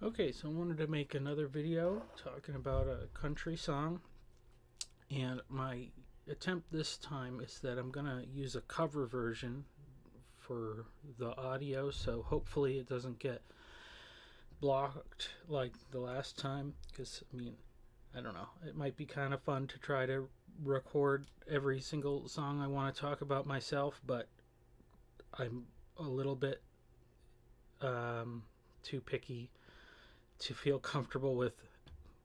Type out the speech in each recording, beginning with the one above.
Okay, so I wanted to make another video talking about a country song, and my attempt this time is that I'm gonna use a cover version for the audio, so hopefully it doesn't get blocked like the last time, because I don't know, it might be kind of fun to try to record every single song I want to talk about myself, but I'm a little bit too picky to feel comfortable with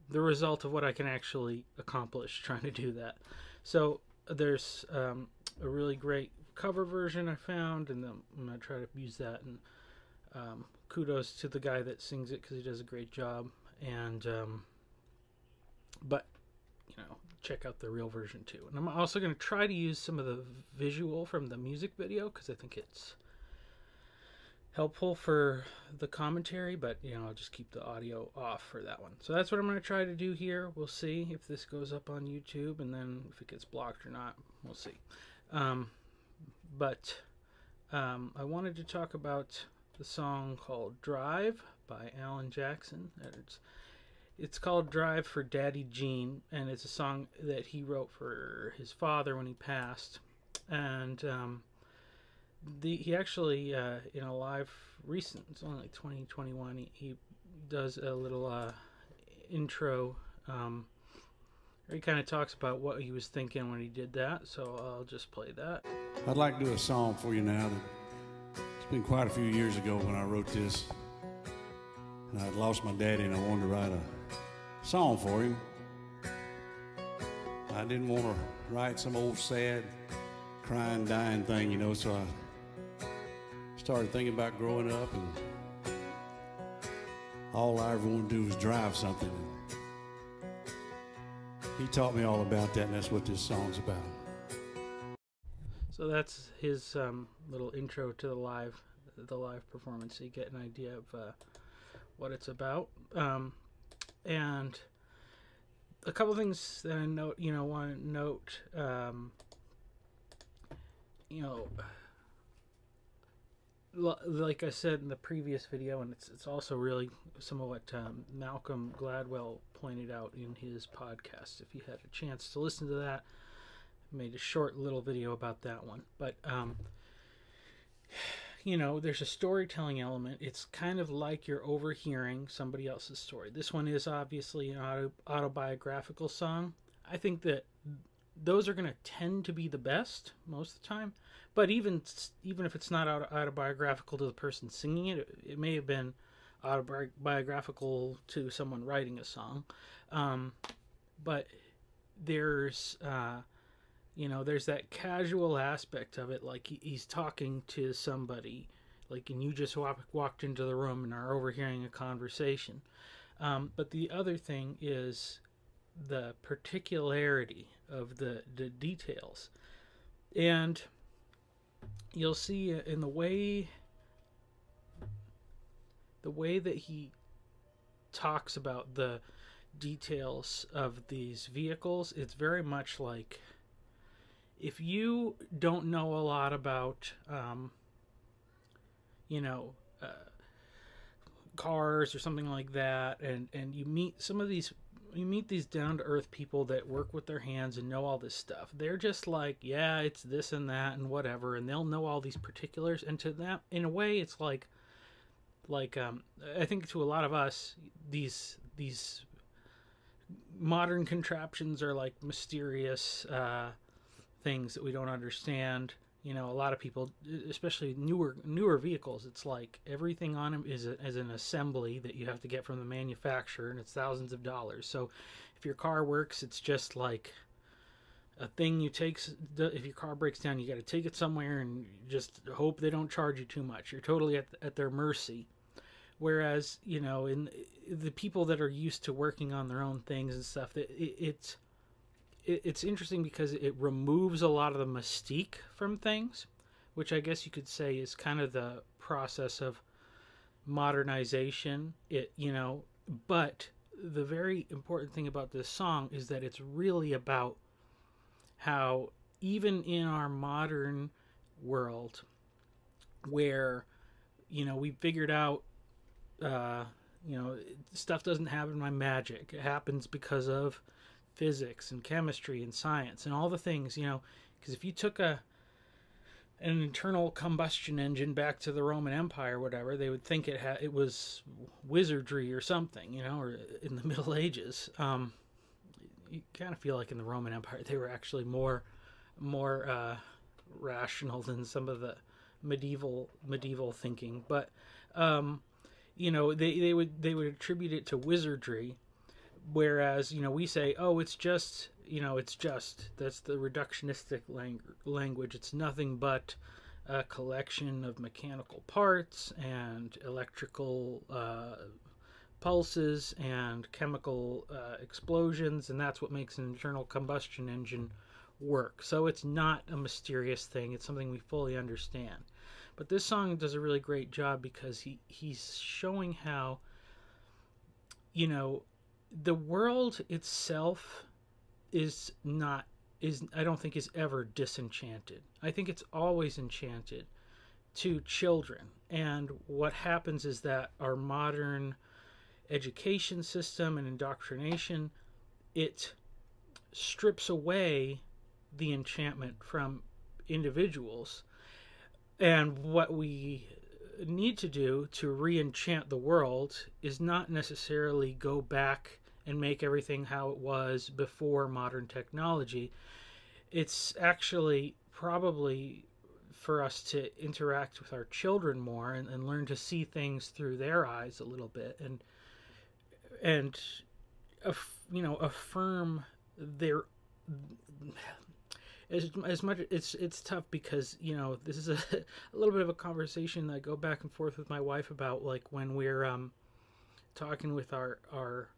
the result of what I can actually accomplish trying to do that. So there's a really great cover version I found, and I'm going to try to use that. And kudos to the guy that sings it because he does a great job. And but check out the real version too. And I'm also going to try to use some of the visual from the music video because I think it's helpful for the commentary, but I'll just keep the audio off for that one. So that's what I'm going to try to do here. We'll see if this goes up on YouTube, and then if it gets blocked or not, we'll see. But I wanted to talk about the song called Drive by Alan Jackson. It's called Drive for Daddy Gene, and it's a song that he wrote for his father when he passed. And he actually, in a live recent, it's only like 2021, he does a little intro where he kind of talks about what he was thinking when he did that. So I'll just play that. I'd like to do a song for you now. It's been quite a few years ago when I wrote this, and I'd lost my daddy, and I wanted to write a song for him. I didn't want to write some old sad crying, dying thing, so I started thinking about growing up, and all I ever wanted to do was drive something. He taught me all about that, and that's what this song's about. So that's his little intro to the live performance, so you get an idea of what it's about. And a couple things that I want to note. Like I said in the previous video, and it's also really some of what Malcolm Gladwell pointed out in his podcast. If you had a chance to listen to that, I made a short little video about that one. But there's a storytelling element. It's kind of like you're overhearing somebody else's story. This one is obviously an autobiographical song. I think that those are going to tend to be the best most of the time. But even if it's not autobiographical to the person singing it, it may have been autobiographical to someone writing a song. But there's there's that casual aspect of it, like he's talking to somebody, and you just walked into the room and are overhearing a conversation. But the other thing is the particularity of the details. And you'll see in the way that he talks about the details of these vehicles, it's very much like if you don't know a lot about cars or something like that, and you meet these down-to-earth people that work with their hands and know all this stuff. They're just like, yeah, it's this and that and whatever, and they'll know all these particulars. And to them, in a way, it's like I think to a lot of us, these modern contraptions are like mysterious things that we don't understand. A lot of people, especially newer vehicles, it's like everything on them is an assembly that you have to get from the manufacturer, and it's thousands of dollars. So if your car works, it's just like a thing you take. If your car breaks down, you got to take it somewhere and just hope they don't charge you too much. You're totally at their mercy. Whereas, in the people that are used to working on their own things and stuff, it's interesting because it removes a lot of the mystique from things, which I guess you could say is kind of the process of modernization. But the very important thing about this song is that it's really about how even in our modern world, where we figured out You know, stuff doesn't happen by magic. It happens because of physics and chemistry and science and all the things, you know, because if you took an internal combustion engine back to the Roman Empire or whatever, they would think it was wizardry or something, you know, or in the Middle Ages. You kind of feel like in the Roman Empire they were actually more rational than some of the medieval thinking, but you know, they would attribute it to wizardry, whereas, you know, we say, oh, it's just, you know, it's just, that's the reductionistic language. It's nothing but a collection of mechanical parts and electrical pulses and chemical explosions, and that's what makes an internal combustion engine work. So it's not a mysterious thing. It's something we fully understand. But this song does a really great job because he's showing how, you know, the world itself is not, I don't think is ever disenchanted. I think it's always enchanted to children. And what happens is that our modern education system and indoctrination, it strips away the enchantment from individuals. And what we need to do to re-enchant the world is not necessarily go back and make everything how it was before modern technology. It's actually probably for us to interact with our children more and learn to see things through their eyes a little bit, and you know, affirm their, as much. It's tough because, you know, this is a little bit of a conversation that I go back and forth with my wife about, like when we're talking with our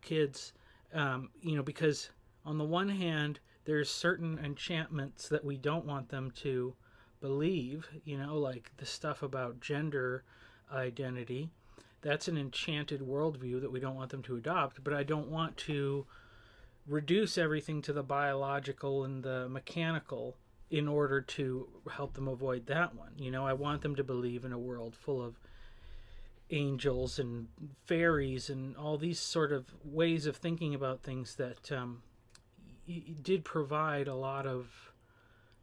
kids, you know, because on the one hand there's certain enchantments that we don't want them to believe, you know, like the stuff about gender identity. That's an enchanted worldview that we don't want them to adopt, but I don't want to reduce everything to the biological and the mechanical in order to help them avoid that one. You know, I want them to believe in a world full of angels and fairies and all these sort of ways of thinking about things that did provide a lot of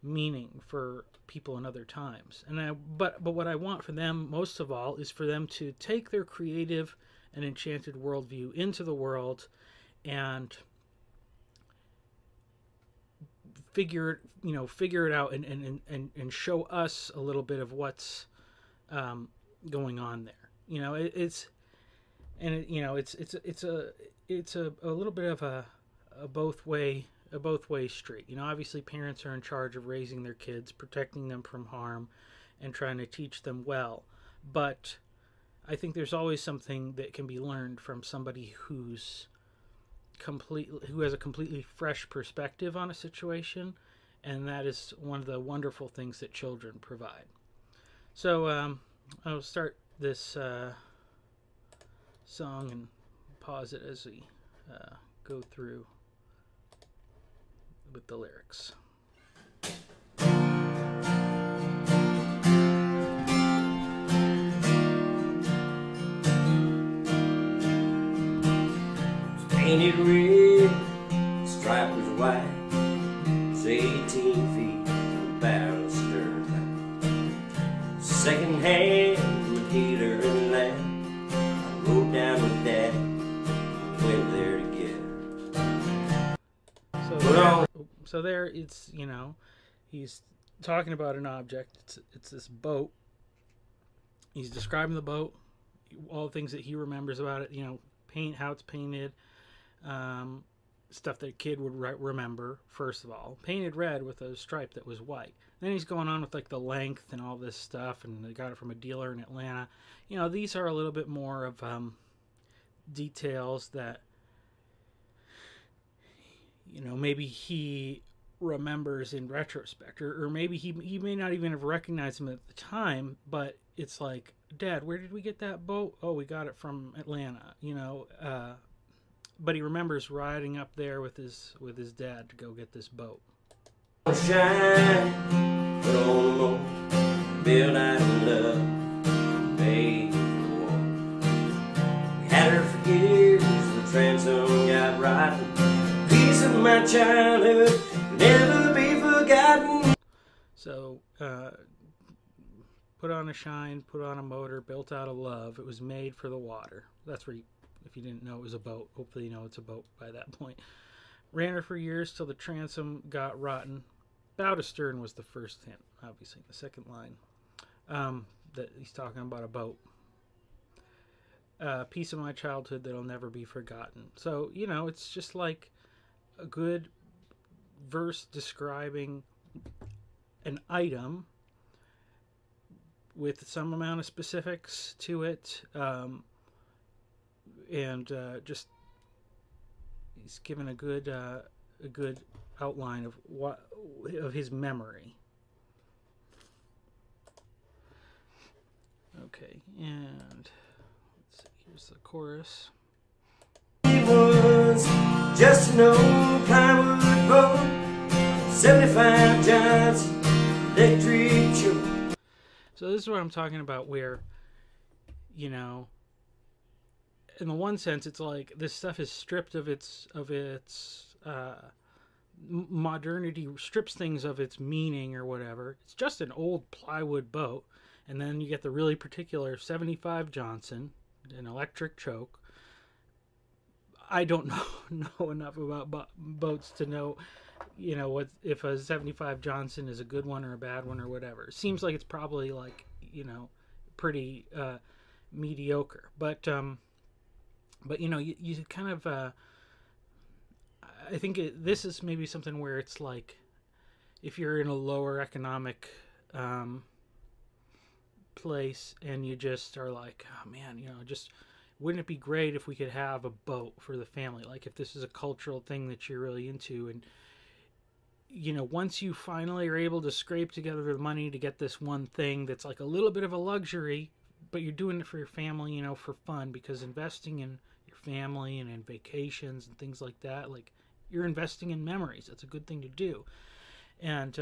meaning for people in other times. And but what I want for them most of all is for them to take their creative and enchanted worldview into the world and figure it out and show us a little bit of what's going on there. You know, it's a little bit of a both way street. You know, obviously parents are in charge of raising their kids, protecting them from harm, and trying to teach them well. But I think there's always something that can be learned from somebody who has a completely fresh perspective on a situation, and that is one of the wonderful things that children provide. So I'll start this song and pause it as we go through with the lyrics. Painted red, stripe was white. It's 18 feet from barrel stern. Secondhand with heater and lamp. I rode down with Dad, went there together. So there, it's, you know, he's talking about an object. It's this boat. He's describing the boat, all the things that he remembers about it. You know, how it's painted. Stuff that a kid would remember, first of all. Painted red with a stripe that was white. Then he's going on with like the length and all this stuff, and they got it from a dealer in Atlanta. You know, these are a little bit more of details that, you know, maybe he remembers in retrospect, or maybe he may not even have recognized him at the time, but it's like, Dad, where did we get that boat? Oh, we got it from Atlanta, you know. But he remembers riding up there with his dad to go get this boat. Shine, put on more, build out of love, babe, transom got rotten. Piece of my childhood will never be forgotten. So, put on a shine, put on a motor, built out of love. It was made for the water. That's where, if you didn't know it was a boat, hopefully you know it's a boat by that point. Ran her for years till the transom got rotten. Bow to stern was the first hint, obviously. The second line, that he's talking about a boat. Piece of my childhood that'll never be forgotten. So, you know, it's just like a good verse describing an item with some amount of specifics to it, and just he's given a good outline of what of his memory. Okay, and let's see, here's the chorus. He was just an old plywood boat, 75 Johnson, electric choke. So this is what I'm talking about, where, you know, in the one sense, it's like this stuff is stripped of its modernity, strips things of its meaning or whatever. It's just an old plywood boat, and then you get the really particular 75 Johnson, an electric choke. I don't know enough about boats to know, you know, what if a 75 Johnson is a good one or a bad one or whatever. It seems like it's probably, like, you know, pretty mediocre. But you know, you kind of I think this is maybe something where it's like, if you're in a lower economic place and you just are like, oh man, you know, just wouldn't it be great if we could have a boat for the family? Like, if this is a cultural thing that you're really into, and, you know, once you finally are able to scrape together the money to get this one thing that's like a little bit of a luxury, but you're doing it for your family, you know, for fun, because investing in your family and in vacations and things like that, like, you're investing in memories. That's a good thing to do. And,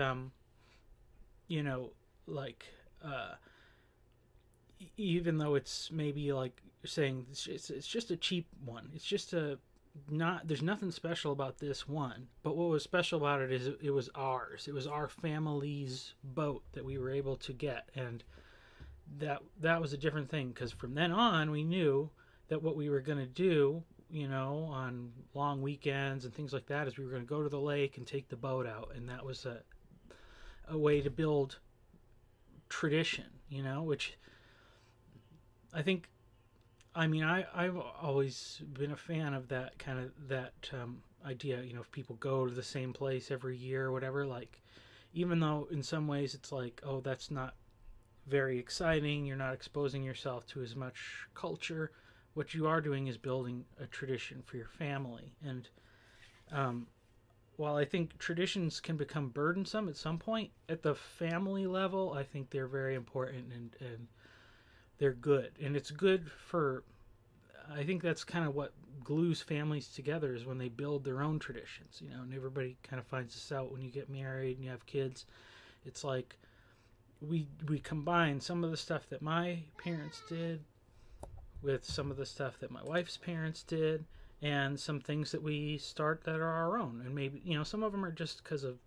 you know, like, even though it's maybe like you're saying it's just a cheap one, it's just there's nothing special about this one, but what was special about it is it was ours. It was our family's boat that we were able to get, and that was a different thing, because from then on we knew that what we were going to do, you know, on long weekends and things like that, is we were going to go to the lake and take the boat out, and that was a way to build tradition, you know, which I think, I mean, I've always been a fan of that kind of, idea, you know, if people go to the same place every year or whatever, like, even though in some ways it's like, oh, that's not very exciting, you're not exposing yourself to as much culture, what you are doing is building a tradition for your family. And while I think traditions can become burdensome at some point, at the family level, I think they're very important, and they're good. And it's good for, I think that's kind of what glues families together, is when they build their own traditions, you know, and everybody kind of finds this out when you get married and you have kids. It's like we combine some of the stuff that my parents did with some of the stuff that my wife's parents did, and some things that we start that are our own. And maybe, you know, some of them are just because of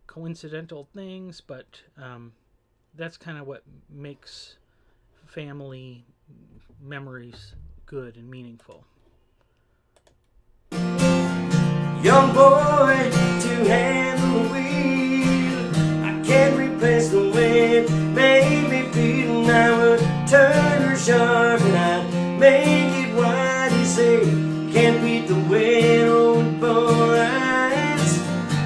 coincidental things, but that's kind of what makes family memories good and meaningful. Young boy, to handle the wheel, I can't replace the way it made me feel. And I would turn her sharp and I'd make it wide and say, can't beat the way an old boy rides.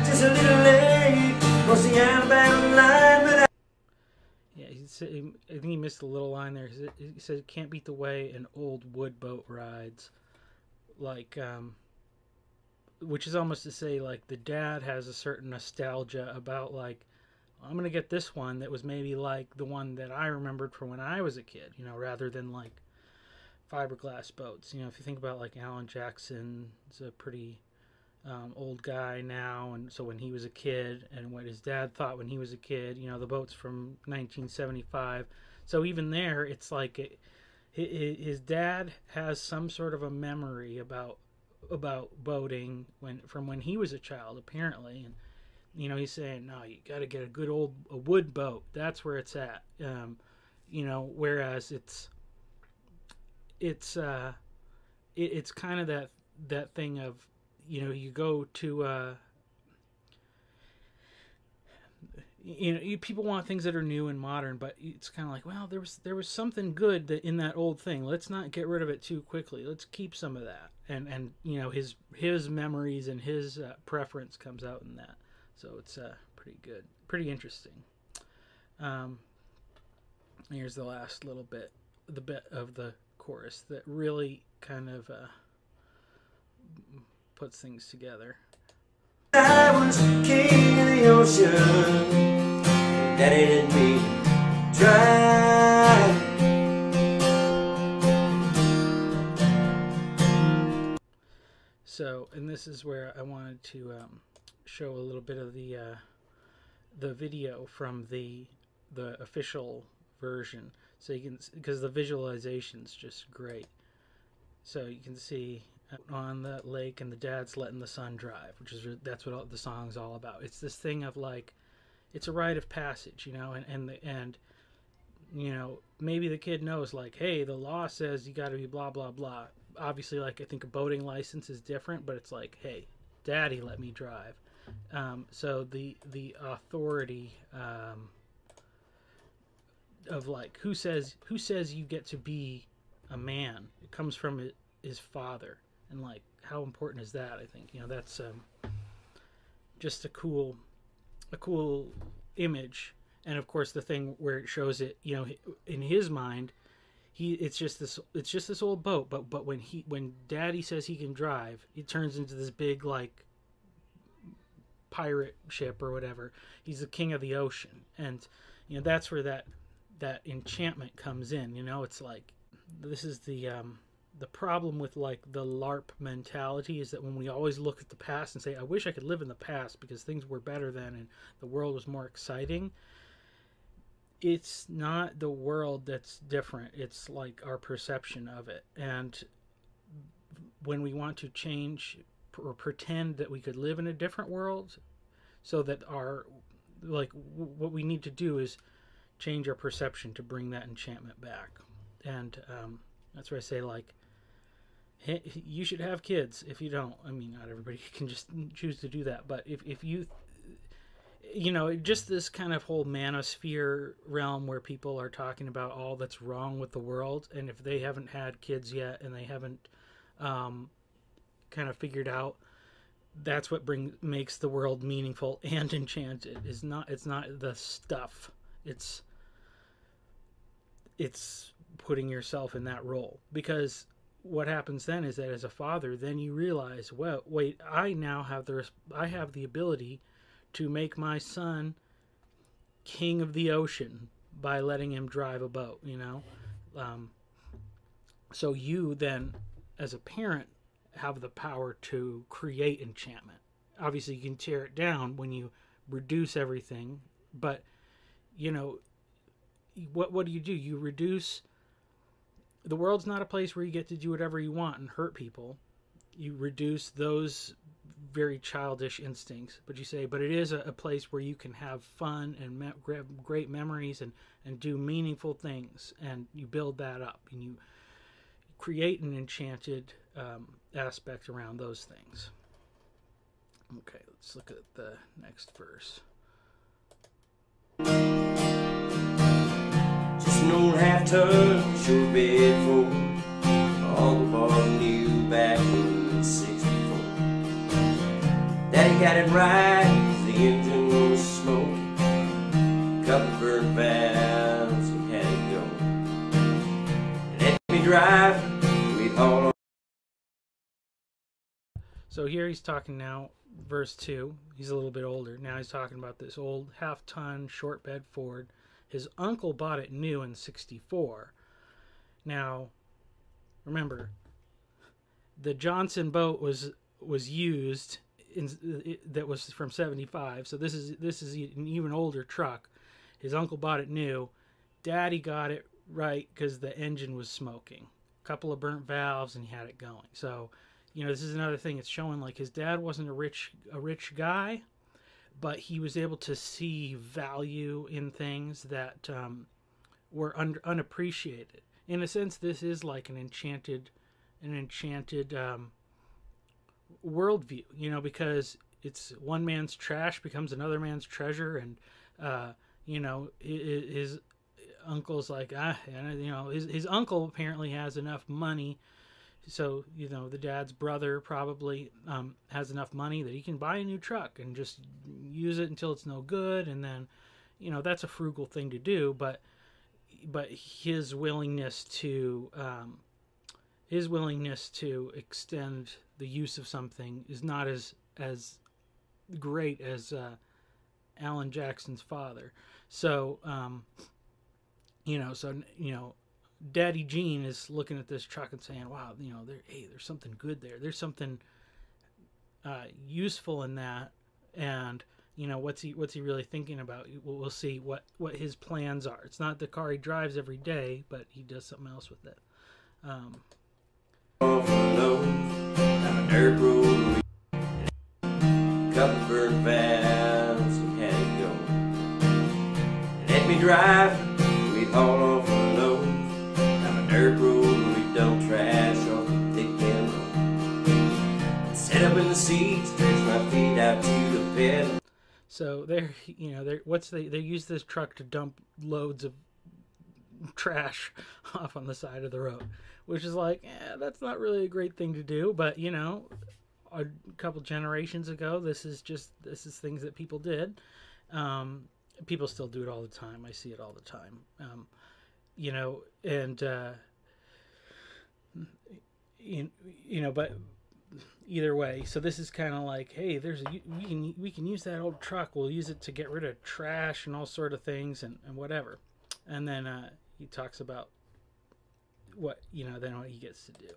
Just a little late across the Alabama line, but I think he missed a little line there. He said, "Can't beat the way an old wood boat rides," like, which is almost to say, like, the dad has a certain nostalgia about, like, I'm gonna get this one that was maybe like the one that I remembered from when I was a kid, you know, rather than like fiberglass boats. You know, if you think about, like, Alan Jackson is a pretty old guy now, and so when he was a kid, and what his dad thought when he was a kid, you know, the boat's from 1975. So even there, it's like his dad has some sort of a memory about boating from when he was a child, apparently. And he's saying, no, you got to get a wood boat. That's where it's at. Whereas it's kind of that thing of, you go to people want things that are new and modern, but it's kind of like, well, there was something good in that old thing. Let's not get rid of it too quickly. Let's keep some of that. And his memories and his preference comes out in that. So it's pretty good, pretty interesting. Here's the last little bit, the bit of the chorus that really kind of puts things together. I was king of the ocean, Daddy didn't mean try. So, and this is where I wanted to show a little bit of the video from the official version, so you can, because the visualization's just great. So you can see on the lake, and the dad's letting the son drive, that's what the song's all about. It's this thing of like, it's a rite of passage, and maybe the kid knows, like, hey, the law says you got to be blah blah blah. Obviously, like, I think a boating license is different, but it's like, hey, daddy let me drive. So the authority of, like, who says you get to be a man, it comes from his father. And, like, how important is that? I think that's just a cool image. And of course, the thing where it shows it, in his mind, it's just this old boat. But when Daddy says he can drive, it turns into this big, like, pirate ship or whatever. He's the king of the ocean, and that's where that enchantment comes in. It's like, this is the problem with, like, the LARP mentality, is that when we always look at the past and say, I wish I could live in the past because things were better then and the world was more exciting. It's not the world that's different. It's like our perception of it. And when we want to change or pretend that we could live in a different world, so that what we need to do is change our perception to bring that enchantment back. And that's where I say, like, hey, you should have kids. If you don't, I mean, not everybody can just choose to do that, but if you just this kind of whole manosphere realm where people are talking about all that's wrong with the world, and if they haven't had kids yet and they haven't kind of figured out that's what makes the world meaningful and enchanted, it's not the stuff, it's putting yourself in that role. Because what happens then is that as a father, then you realize, well, wait, I now have the ability to make my son king of the ocean by letting him drive a boat, so you then, as a parent, have the power to create enchantment. Obviously, you can tear it down when you reduce everything, but what do? You reduce. The world's not a place where you get to do whatever you want and hurt people. You reduce those very childish instincts, but you say, but it is a place where you can have fun and great memories and do meaningful things, and you build that up and you create an enchanted aspect around those things. Okay, let's look at the next verse. Just an old half-ton short bed Ford, all the bar new back in '64. Daddy got it right, 'cause the engine was smoking. Couple burnt valves, he had it going. And let me drive, we'd haul on. So here he's talking now, verse 2. He's a little bit older. Now he's talking about this old half-ton short bed Ford. His uncle bought it new in '64. Now, remember, the Johnson boat was used that was from '75. So this is an even older truck. His uncle bought it new. Daddy got it right? Because the engine was smoking. A couple of burnt valves, and he had it going. So, this is another thing. It's showing like his dad wasn't a rich guy, but he was able to see value in things that were unappreciated. In a sense, this is like an enchanted worldview, because it's one man's trash becomes another man's treasure, and his uncle's like his uncle apparently has enough money, so the dad's brother probably has enough money that he can buy a new truck and just use it until it's no good, and then that's a frugal thing to do, but his willingness to extend the use of something is not as great as Alan Jackson's father. So Daddy Gene is looking at this truck and saying, "Wow, there's something good there. There's something useful in that." And what's he really thinking about? We'll see what his plans are. It's not the car he drives every day, but he does something else with it. Dirt road, couple burnt valves, and had it go. Let me drive, we'd haul off the load. Down a dirt road, we'd dump trash off the thick can road. Set up in the seat, stretch my feet out to the pedal. So they use this truck to dump loads of trash off on the side of the road, which is like, that's not really a great thing to do, but a couple generations ago, this is things that people did. People still do it all the time. I see it all the time. But either way, so this is kind of like, hey, we can use that old truck. We'll use it to get rid of trash and all sort of things and whatever. And then he talks about what what he gets to do.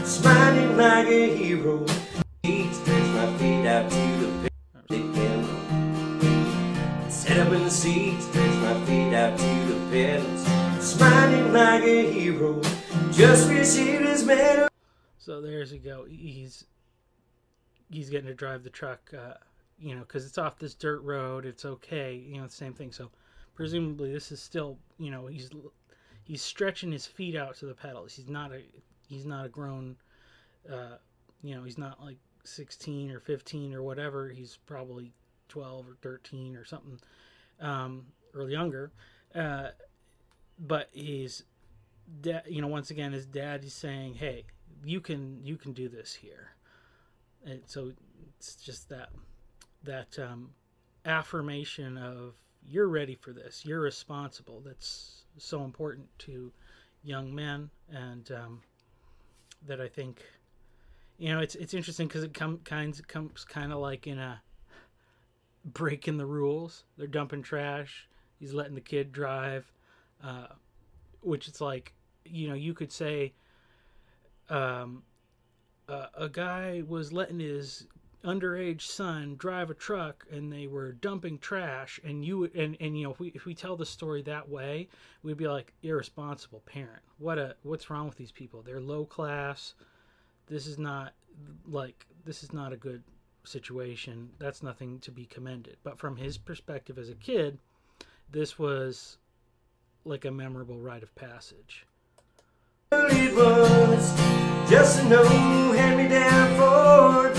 Smiling like a hero, stretch my feet out to the big camera. Set up in the seat, stretch my feet out to the pedals. Smiling like a hero, just received his medal. So there's you go. He's getting to drive the truck, because it's off this dirt road. It's okay, the same thing. So presumably this is still, he's stretching his feet out to the pedals. He's not a grown, he's not like 16 or 15 or whatever. He's probably 12 or 13 or something, or younger. But he's, once again, his dad is saying, hey, you can do this here. And so it's just that affirmation of, you're ready for this. You're responsible. That's so important to young men, and that I think, it's interesting because it comes kind of like in a breaking the rules. They're dumping trash. He's letting the kid drive, which it's like, you could say a guy was letting his underage son drive a truck and they were dumping trash, and if we tell the story that way, we'd be like, irresponsible parent. What's wrong with these people? They're low class. This is not a good situation. That's nothing to be commended. But from his perspective as a kid, this was like a memorable rite of passage. It was just an old hand-me-down Ford,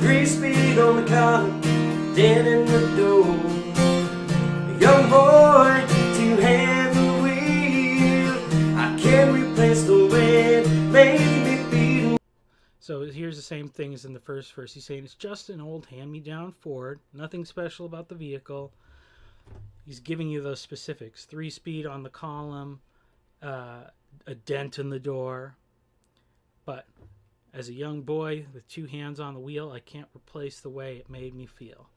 3-speed on the column, 10 in the door. A young boy to handle the wheel, I can't replace the way it made me feel. So here's the same thing as in the first verse. He's saying it's just an old hand-me-down Ford, nothing special about the vehicle. He's giving you those specifics: 3-speed on the column, a dent in the door. But as a young boy with 2 hands on the wheel, I can't replace the way it made me feel.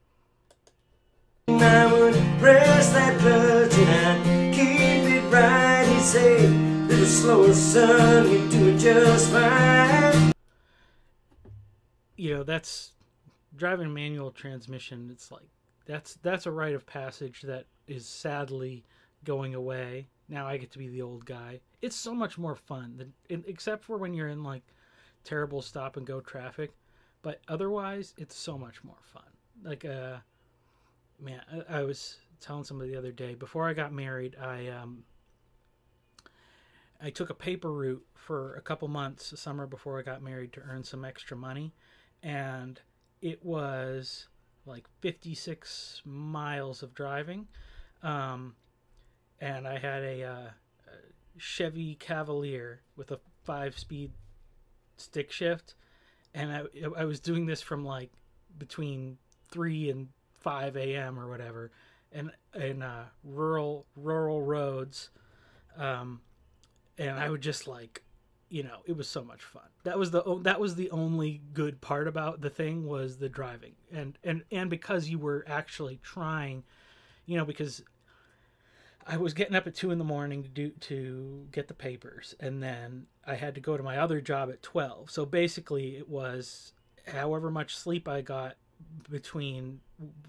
I would press that clutch and I'd keep it right. He'd say, little slower, son, you do it just fine. That's driving a manual transmission. It's like, that's a rite of passage that is sadly going away. now I get to be the old guy. It's so much more fun except for when you're in like terrible stop and go traffic, but otherwise it's so much more fun. Like man, I was telling somebody the other day, before I got married, I took a paper route for a couple months, a summer before I got married, to earn some extra money, and it was like 56 miles of driving, and I had a Chevy Cavalier with a 5-speed stick shift, and I was doing this from like between 3 and 5 a.m. or whatever, and in rural roads, and I would just like, it was so much fun. That was the only good part about the thing, was the driving, and because you were actually trying, because I was getting up at 2 a.m. to get the papers, and then I had to go to my other job at 12. So basically, it was however much sleep I got between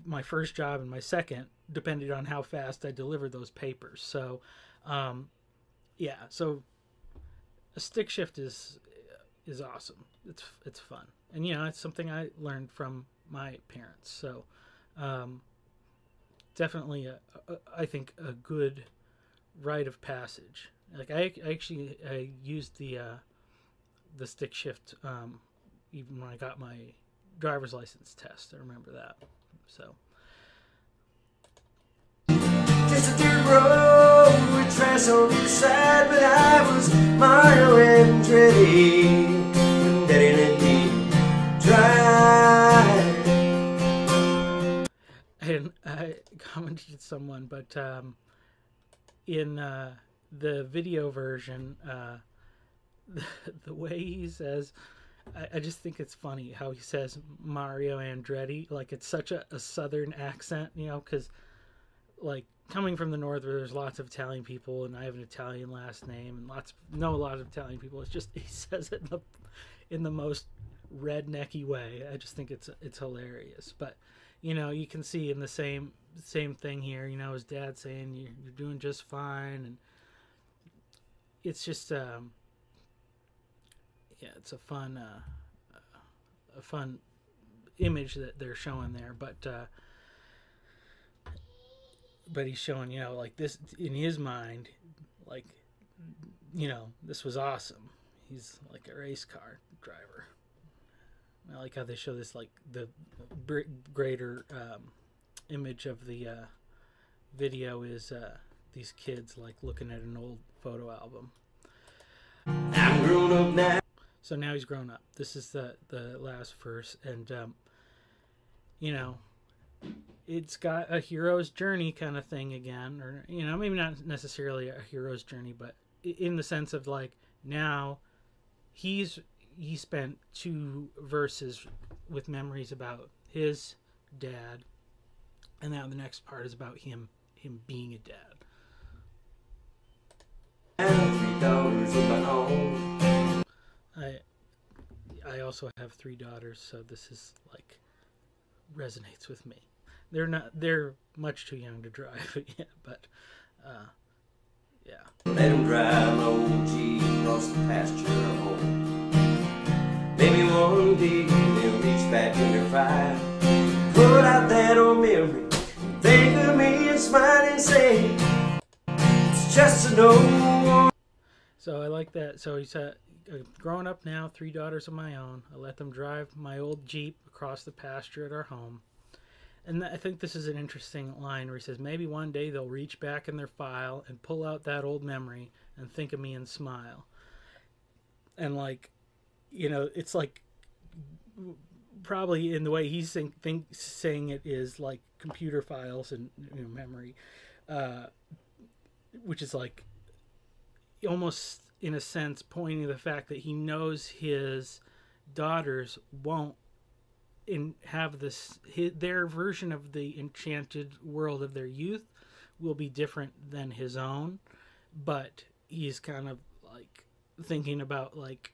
my first job and my second, depended on how fast I delivered those papers. So, yeah. So a stick shift is awesome. It's fun, and it's something I learned from my parents. So, definitely I think a good rite of passage. Like I used the stick shift even when I got my driver's license test. I remember that. So just a dirt road with trash on the side, but I was Mario Andretti when Daddy let me drive. And I commented someone, but in the video version, the way he says, I just think it's funny how he says Mario Andretti, like it's such a southern accent, because like coming from the north where there's lots of Italian people, and I have an Italian last name, and know a lot of Italian people. It's just, he says it in the most rednecky way. I just think it's hilarious. But you can see in the same thing here, his dad saying you're doing just fine, and it's just yeah, it's a fun image that they're showing there. But he's showing, like this in his mind, like, this was awesome. He's like a race car driver. I like how they show this, like the greater image of the video is these kids like looking at an old photo album. I'm grown up now. So now he's grown up. This is the last verse, and it's got a hero's journey kind of thing again, or maybe not necessarily a hero's journey, but in the sense of like now he spent 2 verses with memories about his dad, and now the next part is about him being a dad. I have 3 daughters of my own. I also have 3 daughters, so this is like resonates with me. They're much too young to drive yet, but yeah. Let them drive my old Jeep across the pasture home. Maybe one day they'll reach back in their pride, pull out that old memory, think of me and smile and say, it's just an old. So I like that. So he said, growing up now, 3 daughters of my own. I let them drive my old Jeep across the pasture at our home. And I think this is an interesting line where he says, maybe one day they'll reach back in their file and pull out that old memory and think of me and smile. And like, it's like probably in the way he's saying it is like computer files and memory, which is like almost in a sense pointing to the fact that he knows his daughters won't have their version of the enchanted world of their youth will be different than his own, but he's kind of like thinking about like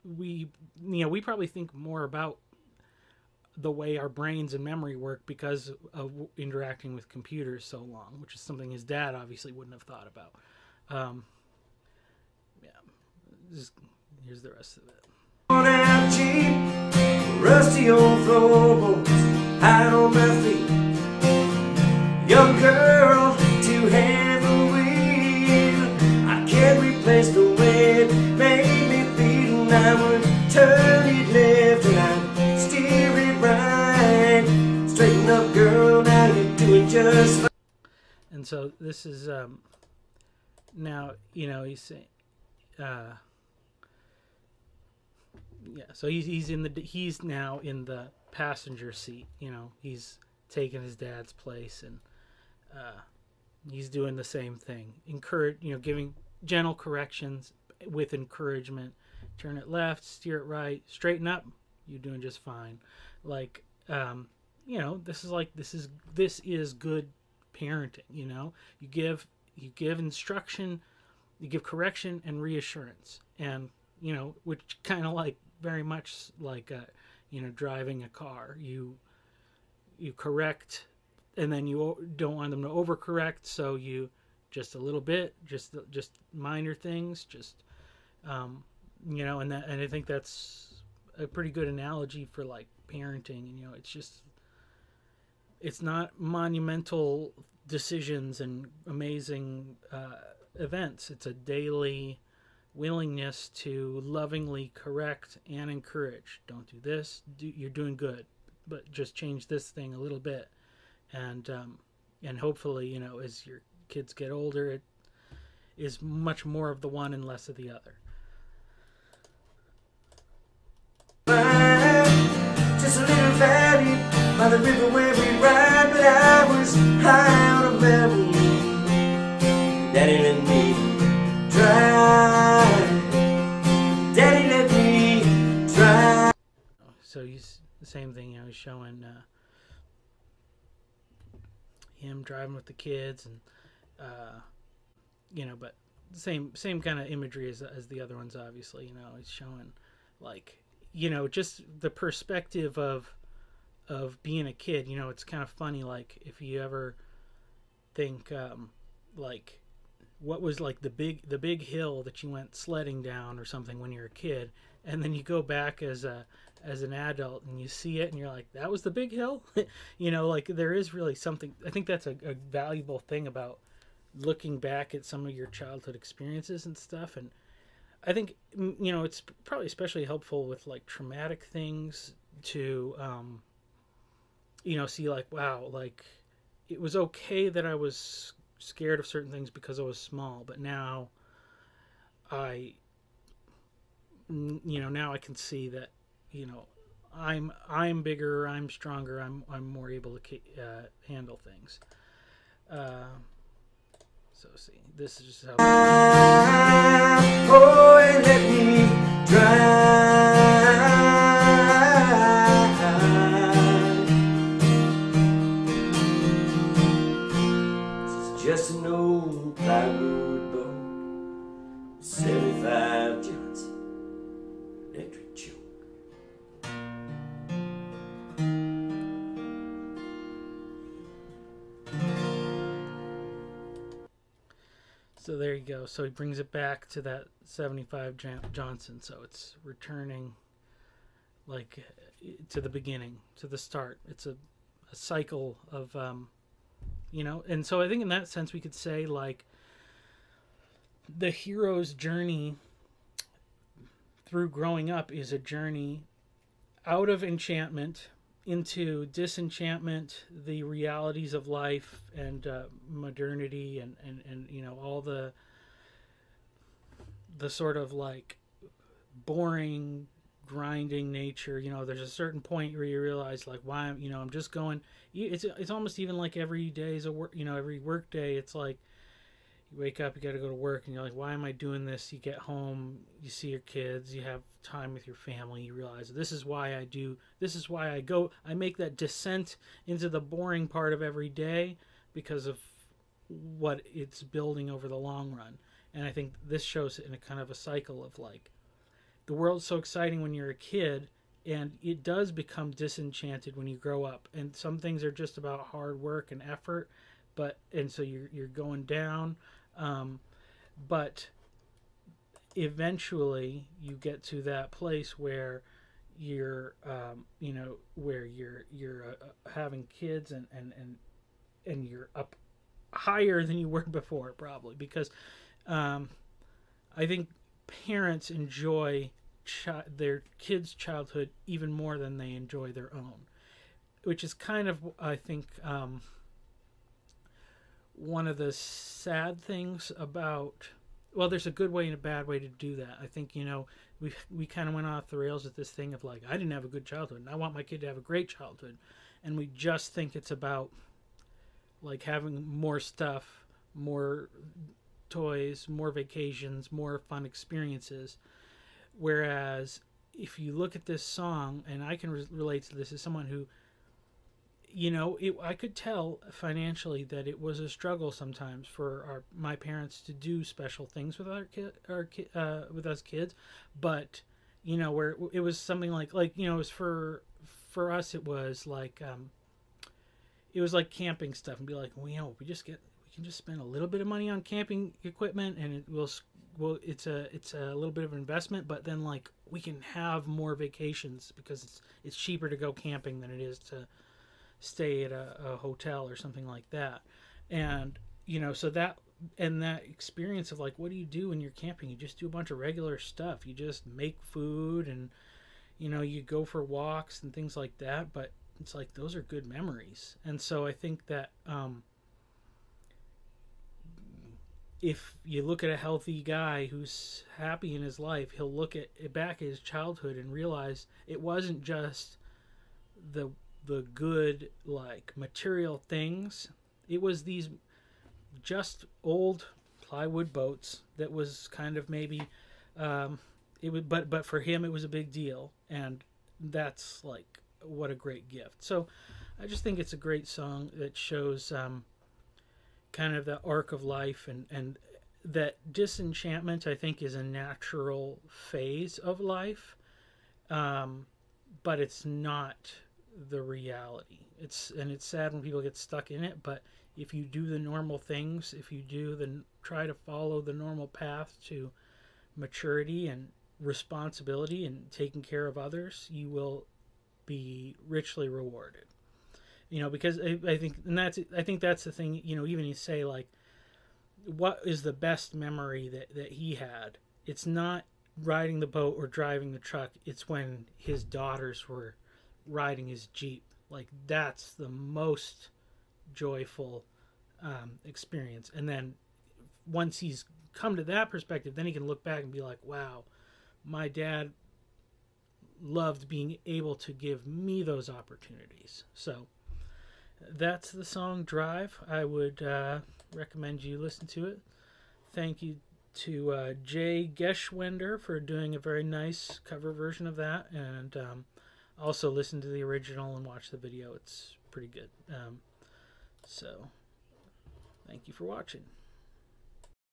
we probably think more about the way our brains and memory work because of interacting with computers so long, which is something his dad obviously wouldn't have thought about. Um, yeah, just, here's the rest of it. On out cheap, rusty old floorboards, hide on my feet. Young girl, two-hand the wheel. I can't replace the way it made me feel. And I would turn it left and I'd steer it right. Straighten up, girl, now you're doing just fine. And so this is now, you know, he's saying, yeah. So he's now in the passenger seat. You know, he's taking his dad's place, and he's doing the same thing. Giving gentle corrections with encouragement. Turn it left, steer it right, straighten up. You're doing just fine. Like, this is good parenting. You know, you give instruction, you give correction and reassurance, and which kind of like very much like driving a car. You correct, and then you don't want them to overcorrect, so you just a little bit, just minor things, and I think that's a pretty good analogy for like parenting. It's not monumental decisions and amazing events. It's a daily willingness to lovingly correct and encourage. Don't do this. You're doing good, but just change this thing a little bit, and hopefully, as your kids get older, it is much more of the one and less of the other. Just a little valley by the river where we ride, but I was high on a mountain. Daddy let me try. Daddy let me try. So he's the same thing. He's showing him driving with the kids, and but same kind of imagery as the other ones. Obviously, he's showing like just the perspective of being a kid. It's kind of funny, like if you ever think like what was like the big hill that you went sledding down or something when you're a kid, and then you go back as an adult and you see it and you're like, that was the big hill. Like there is really something. I think that's a valuable thing about looking back at some of your childhood experiences and stuff. And I think it's probably especially helpful with like traumatic things to see like, wow, like it was okay that I was scared of certain things because I was small, but now now I can see that I'm bigger, I'm stronger, I'm more able to handle things. So see, this is just how. Boy, let me drive. This is just an old plywood boat, 75 Johnson electric choke. So there you go. So he brings it back to that 75 Johnson. So it's returning like to the beginning, to the start. It's a cycle of, and so I think in that sense we could say like the hero's journey through growing up is a journey out of enchantment into disenchantment, the realities of life and modernity, and all the sort of like boring, grinding nature. There's a certain point where you realize like, why I'm just going. It's almost even like every day is a work. Every work day, it's like you wake up, you got to go to work, and you're like, why am I doing this? You get home, you see your kids, you have time with your family, you realize this is why I do, this is why I go, I make that descent into the boring part of every day because of what it's building over the long run. And I think this shows it in a kind of a cycle of like, the world's so exciting when you're a kid, and it does become disenchanted when you grow up. And some things are just about hard work and effort, and so you're going down. but eventually you get to that place where you're where you're having kids, and you're up higher than you were before, probably because I think parents enjoy their kids' childhood even more than they enjoy their own, which is kind of, I think, one of the sad things about. Well, there's a good way and a bad way to do that. I think, we kind of went off the rails with this thing of like, I didn't have a good childhood, and I want my kid to have a great childhood, and we just think it's about like having more stuff, more toys, more vacations, more fun experiences. Whereas if you look at this song, and I can relate to this as someone who, I could tell financially that it was a struggle sometimes for my parents to do special things with with us kids, but where it was something like it was for us, it was like camping stuff, and be like, well, we can just spend a little bit of money on camping equipment, and it's a little bit of an investment, but then like we can have more vacations because it's cheaper to go camping than it is to stay at a hotel or something like that. And so that experience of like, what do you do when you're camping? You just do a bunch of regular stuff. You just make food, and you go for walks and things like that, but it's like those are good memories. And so I think that if you look at a healthy guy who's happy in his life, he'll look back at his childhood and realize it wasn't just the good, like, material things. It was these just old plywood boats that was kind of maybe but for him it was a big deal, and that's like what a great gift. So I just think it's a great song that shows kind of the arc of life, and that disenchantment, I think, is a natural phase of life, but it's not the reality. It's sad when people get stuck in it, but if you do the normal things, if you try to follow the normal path to maturity and responsibility and taking care of others, you will be richly rewarded. Because I think that's the thing. Even you say like, what is the best memory that he had? It's not riding the boat or driving the truck. It's when his daughters were riding his Jeep. Like, that's the most joyful experience. And then once he's come to that perspective, then he can look back and be like, wow, my dad loved being able to give me those opportunities. So that's the song Drive. I would recommend you listen to it. Thank you to Jay Geschwender for doing a very nice cover version of that, and also listen to the original and watch the video. It's pretty good. So thank you for watching.